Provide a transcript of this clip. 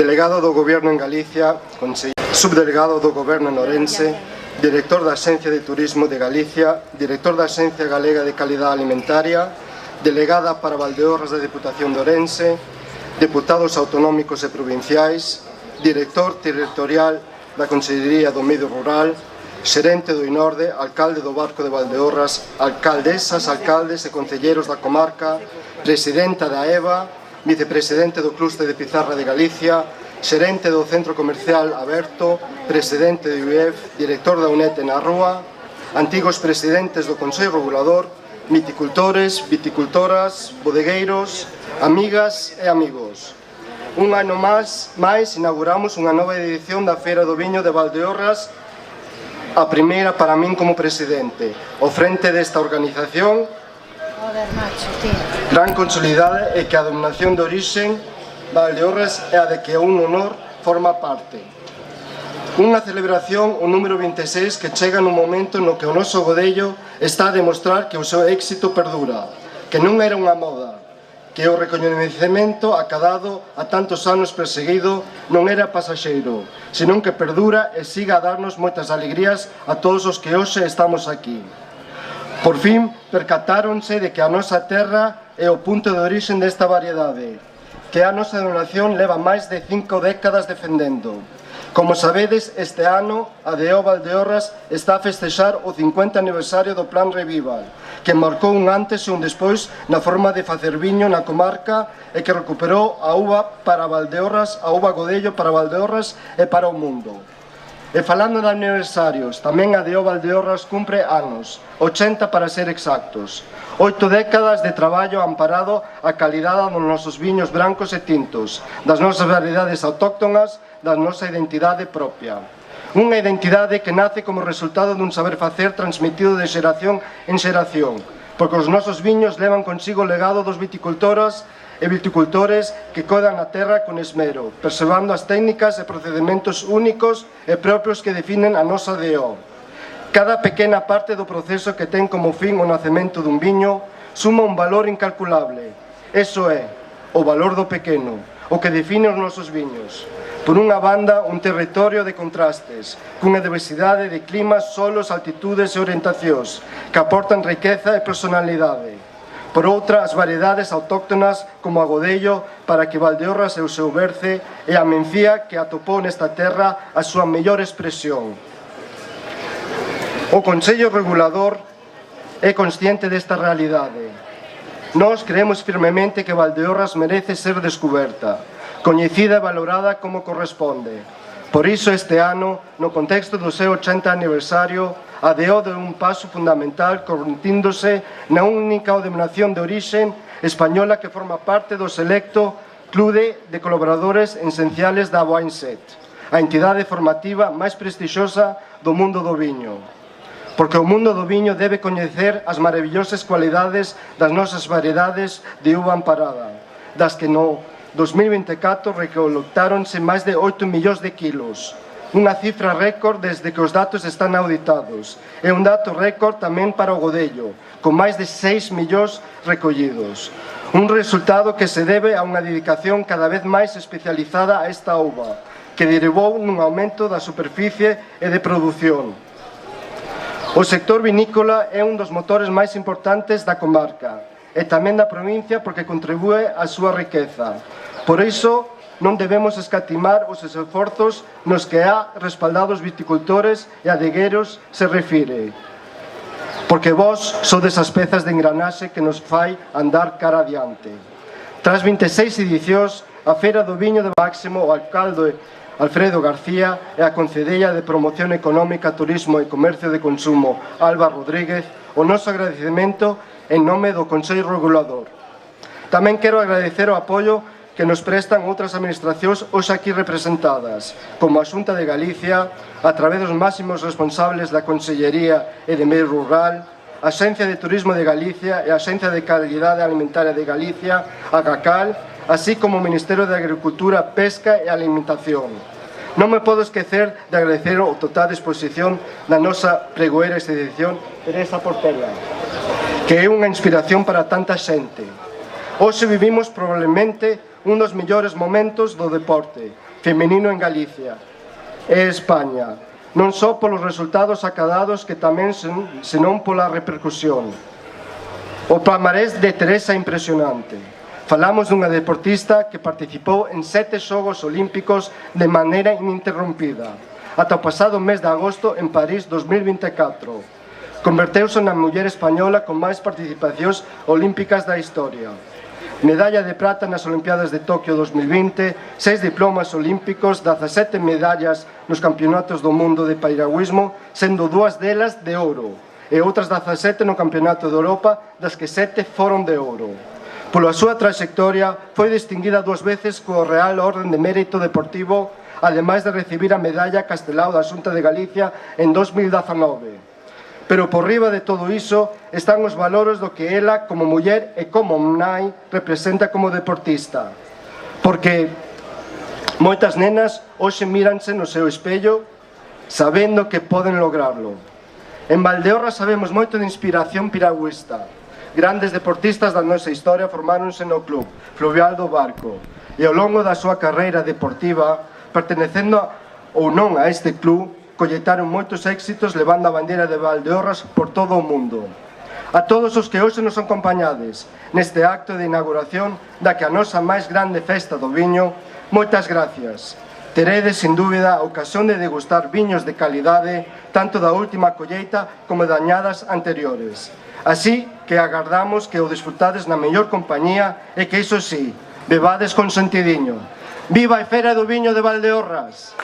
delegado do Goberno en Galicia, subdelegado do Goberno en Ourense, director da Axencia de Turismo de Galicia, director da Axencia Galega de Calidade Alimentaria, delegada para Valdeorras da Deputación de Ourense, deputados autonómicos e provinciais, director territorial da Consellería do Medio Rural, xerente do INORDE, alcalde do Barco de Valdeorras, alcaldesas, alcaldes e concelleiros da comarca, presidenta da EVA, vicepresidente do Cluster de Pizarra de Galicia, xerente do Centro Comercial Aberto, presidente do UEF, director da UNED na Rúa, antigos presidentes do Consello Regulador, viticultores, viticultoras, bodegueiros, amigas e amigos. Un ano máis inauguramos unha nova edición da Feira do Viño de Valdeorras, a primeira para min como presidente. Ao frente desta organización, gran consolidada é que a denominación de orixen Valdeorras é a de que un honor forma parte. Unha celebración, o número 26, que chega nun momento no que o noso godello está a demostrar que o seu éxito perdura, que non era unha moda, que o recoñecemento acadado a tantos anos perseguido non era pasaxeiro, senón que perdura e siga a darnos moitas alegrías a todos os que hoxe estamos aquí. Por fin, percatáronse de que a nosa terra é o punto de orixen desta variedade, que a nosa denominación leva máis de 5 décadas defendendo. Como sabedes, este ano a DO Valdeorras está a festexar o 50 aniversario do Plan Revival, que marcou un antes e un despois na forma de facer viño na comarca e que recuperou a uva para Valdeorras, a uva godello para Valdeorras e para o mundo. E falando de aniversarios, tamén a DO Valdeorras cumpre anos, 80 para ser exactos. 8 décadas de traballo amparado a calidade dos nosos viños brancos e tintos, das nosas variedades autóctonas, da nosa identidade propia. Unha identidade que nace como resultado dun saber facer transmitido de xeración en xeración, porque os nosos viños levan consigo o legado dos viticultoras e viticultores que coidan a terra con esmero, preservando as técnicas e procedementos únicos e propios que definen a nosa DO. Cada pequena parte do proceso que ten como fin o nacemento dun viño suma un valor incalculable. Eso é, o valor do pequeno, o que define os nosos viños. Por unha banda, un territorio de contrastes, cunha diversidade de climas, solos, altitudes e orientacións, que aportan riqueza e personalidade. Por outra, as variedades autóctonas como a godello, para que Valdeorras e o seu berce e a mencía que atopou nesta terra a súa mellor expresión. O Consello Regulador é consciente desta realidade. Nós creemos firmemente que Valdeorras merece ser descuberta, coñecida e valorada como corresponde. Por iso este ano, no contexto do seu 80 aniversario, a DO deu un paso fundamental convertíndose na única denominación de orixen española que forma parte do selecto Clube de Colaboradores Esenciales da Wineset, a entidade formativa máis prestixiosa do mundo do viño. Porque o mundo do viño debe coñecer as maravillosas cualidades das nosas variedades de uva amparada, das que no 2024 recolectáronse máis de 8 millóns de kilos, unha cifra récord desde que os datos están auditados, e un dato récord tamén para o godello, con máis de 6 millóns recollidos. Un resultado que se debe a unha dedicación cada vez máis especializada a esta uva, que derivou nun aumento da superficie e de produción. O sector vinícola é un dos motores máis importantes da comarca e tamén da provincia porque contribúe á súa riqueza. Por iso, non debemos escatimar os esforzos nos que a respaldados viticultores e adegueros se refire. Porque vós sodes as pezas de engranaxe que nos fai andar cara adiante. Tras 26 edicións, a Feira do Viño de Máximo, o alcalde Alfredo García e a Concedella de Promoción Económica, Turismo e Comercio de Consumo, Alba Rodríguez, o noso agradecemento en nome do Consello Regulador. Tamén quero agradecer o apoio que nos prestan outras administracións hoxe aquí representadas, como a Xunta de Galicia, a través dos máximos responsables da Consellería e de Medio Rural, a Axencia de Turismo de Galicia e a Axencia de Calidade Alimentaria de Galicia, a GACAL, así como o Ministerio de Agricultura, Pesca e Alimentación. Non me podo esquecer de agradecer a total disposición da nosa pregoeira esta edición, Teresa Portela, que é unha inspiración para tanta xente. Hoxe vivimos probablemente un dos mellores momentos do deporte, feminino en Galicia e España, non só polos resultados acadados que tamén senón pola repercusión. O palmarés de Teresa é impresionante. Falamos dunha deportista que participou en 7 Xogos Olímpicos de maneira ininterrompida, ata o pasado mes de agosto en París 2024. Converteuse na muller española con máis participacións olímpicas da historia. Medalla de prata nas Olimpiadas de Tokio 2020, 6 diplomas olímpicos, 17 medallas nos Campeonatos do Mundo de Piragüismo, sendo 2 delas de ouro, e outras 17 no Campeonato de Europa, das que 7 foron de ouro. Pola súa trayectoria, foi distinguida 2 veces co Real Orden de Mérito Deportivo, ademais de recibir a medalla Castelao da Xunta de Galicia en 2019. Pero por riba de todo iso están os valores do que ela, como muller e como nai, representa como deportista. Porque moitas nenas hoxe míranse no seu espello sabendo que poden lograrlo. En Valdeorras sabemos moito de inspiración piragüista. Grandes deportistas da nosa historia formáronse no club Fluvial do Barco e ao longo da súa carreira deportiva, pertenecendo ou non a este club, colletaron moitos éxitos levando a bandeira de Valdeorras por todo o mundo. A todos os que hoxe nos acompañades neste acto de inauguración da que a nosa máis grande festa do viño, moitas gracias. Teredes, sin dúbida, a ocasión de degustar viños de calidade, tanto da última colleita como de añadas anteriores. Así que agardamos que o disfrutades na mellor compañía e que, iso sí, bebades con sentidiño. Viva a Feira do Viño de Valdeorras!